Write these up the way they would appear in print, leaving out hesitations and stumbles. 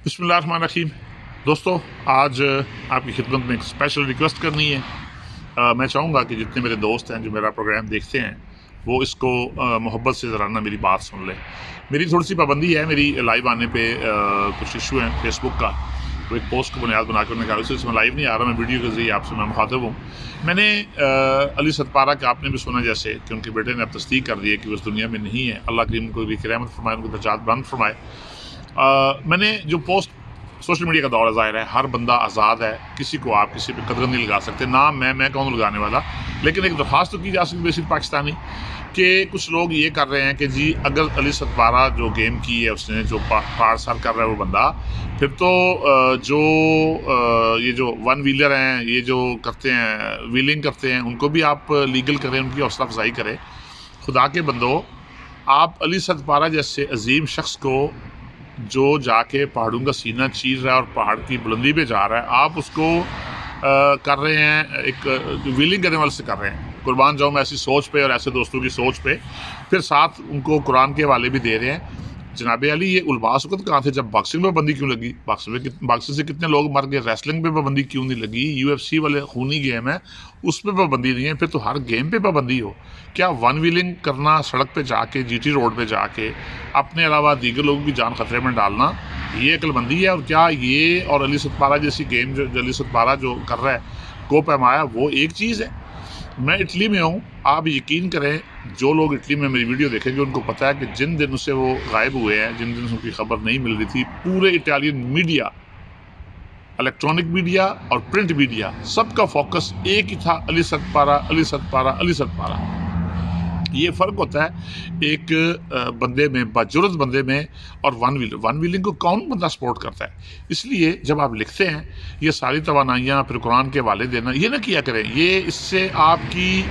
بسم اللہ الرحمن الرحیم۔ دوستو، آج آپ کی خدمت میں ایک اسپیشل ریکویسٹ کرنی ہے۔ میں چاہوں گا کہ جتنے میرے دوست ہیں جو میرا پروگرام دیکھتے ہیں وہ اس کو محبت سے ذرا میری بات سن لیں۔ میری تھوڑی سی پابندی ہے، میری لائیو آنے پہ کچھ ایشو ہیں فیس بک کا، تو ایک پوسٹ کو بنیاد بنا کر انہوں نے کہا اس میں لائیو نہیں آ رہا، میں ویڈیو کے ذریعے آپ سے میں مخاطب ہوں۔ میں نے علی ستپارہ کا آپ نے بھی سنا جیسے کہ ان کے بیٹے نے اب تصدیق کر دی ہے کہ وہ اس دنیا میں نہیں ہے، اللہ کریم کو بھی رحمت فرمائے، ان کو درجات بلند فرمائے۔ میں نے جو پوسٹ، سوشل میڈیا کا دور ظاہر ہے، ہر بندہ آزاد ہے، کسی کو آپ کسی پہ قدر نہیں لگا سکتے، نہ میں کون لگانے والا، لیکن ایک درخواست تو کی جا سکتی بیسک پاکستانی کہ کچھ لوگ یہ کر رہے ہیں کہ جی اگر علی ستپارہ جو گیم کی ہے اس نے جو پہاڑ سر کر رہا ہے وہ بندہ، پھر تو جو یہ جو ون ویلر ہیں، یہ جو کرتے ہیں ویلنگ کرتے ہیں، ان کو بھی آپ لیگل کریں، ان کی حوصلہ افزائی کریں۔ خدا کے بندو، آپ علی ستپارہ جیسے عظیم شخص کو جو جا کے پہاڑوں کا سینہ چیر رہا ہے اور پہاڑ کی بلندی پہ جا رہا ہے، آپ اس کو کر رہے ہیں ایک ویلنگ کرنے والے سے کر رہے ہیں۔ قربان جاؤں میں ایسی سوچ پہ اور ایسے دوستوں کی سوچ پہ، پھر ساتھ ان کو قرآن کے حوالے بھی دے رہے ہیں۔ جناب علی، یہ الباس وقت کہاں تھے جب باکسنگ پہ پابندی کیوں لگی؟ باکسنگ سے کتنے لوگ مر گئے، ریسلنگ پہ پابندی کیوں نہیں لگی؟ UFC والے خونی گیم ہے، اس پہ پابندی نہیں ہے، پھر تو ہر گیم پہ پابندی ہو۔ کیا ون ویلنگ کرنا، سڑک پہ جا کے GT روڈ پہ جا کے اپنے علاوہ دیگر لوگوں کی جان خطرے میں ڈالنا، یہ عقل مندی ہے؟ اور کیا یہ اور علی ستپارہ جیسی گیم جو علی ستپارہ جو کر رہا ہے کو پیمایا، وہ ایک چیز ہے؟ میں اٹلی میں ہوں، آپ یقین کریں، جو لوگ اٹلی میں میری ویڈیو دیکھیں گے ان کو پتہ ہے کہ جن دن سے وہ غائب ہوئے ہیں، جن دن سے ان کی خبر نہیں مل رہی تھی، پورے اٹالین میڈیا، الیکٹرانک میڈیا اور پرنٹ میڈیا، سب کا فوکس ایک ہی تھا، علی ستپارہ علی ستپارہ علی ستپارہ۔ یہ فرق ہوتا ہے ایک بندے میں، باجرت بندے میں، اور ون ویلنگ کو کون بندہ سپورٹ کرتا ہے؟ اس لیے جب آپ لکھتے ہیں یہ ساری توانائیاں پھر قرآن کے حوالے دینا، یہ نہ کیا کریں، یہ اس سے آپ کی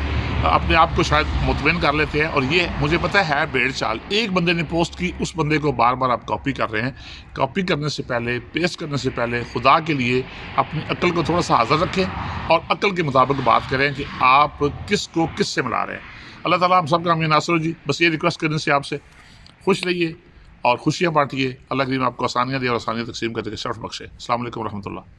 اپنے آپ کو شاید مطمئن کر لیتے ہیں، اور یہ مجھے پتہ ہے بھیڑ چال۔ ایک بندے نے پوسٹ کی، اس بندے کو بار بار آپ کاپی کر رہے ہیں۔ کاپی کرنے سے پہلے، پیسٹ کرنے سے پہلے، خدا کے لیے اپنی عقل کو تھوڑا سا حاضر رکھیں اور عقل کے مطابق بات کریں کہ آپ کس کو کس سے ملا رہے ہیں۔ اللہ تعالیٰ ہم سب کا حامی ناصر ہو جی۔ بس یہ ریکویسٹ کرنے سے آپ سے خوش رہیے اور خوشیاں بانٹیے۔ اللہ کریم آپ کو آسانیاں دے اور آسانیاں تقسیم کرتے شرف بخشے۔ السلام علیکم ورحمۃ اللہ۔